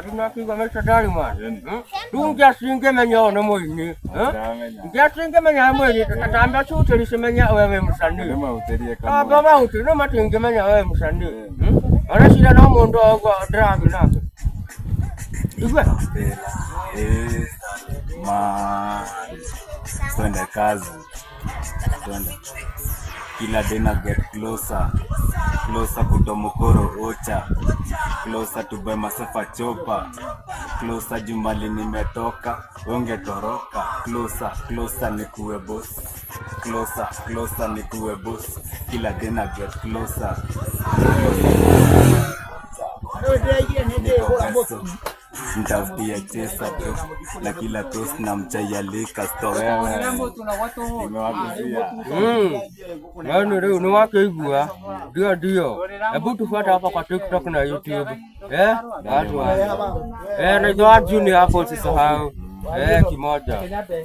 Tunapigwa maisha tayari mwana. Tungesinge menya na mwini. Tungesinge menya mwini tutatambia chote lisemenya wewe msanii. Baba utino matinge menya wewe msanii. Anashida na mondo wa drug nako. Igwe. Twende kazi. Twende. Kila dena get closer to Mokoro Ocha, closer to Bemasefa Chopa, closer Jumbali nimetoka, ungetoroka, closer nikuwe boss, closer nikuwe boss, kila dena get closer. Nitafutia chesa bro, na kila toast na mchayalika stowewe. Nimewakuzia. Nani leo unawake igua? Ndio. Hebu tufuate hapa kwa TikTok na YouTube. Watu. Na Junior hapo usisahau. Kimoja.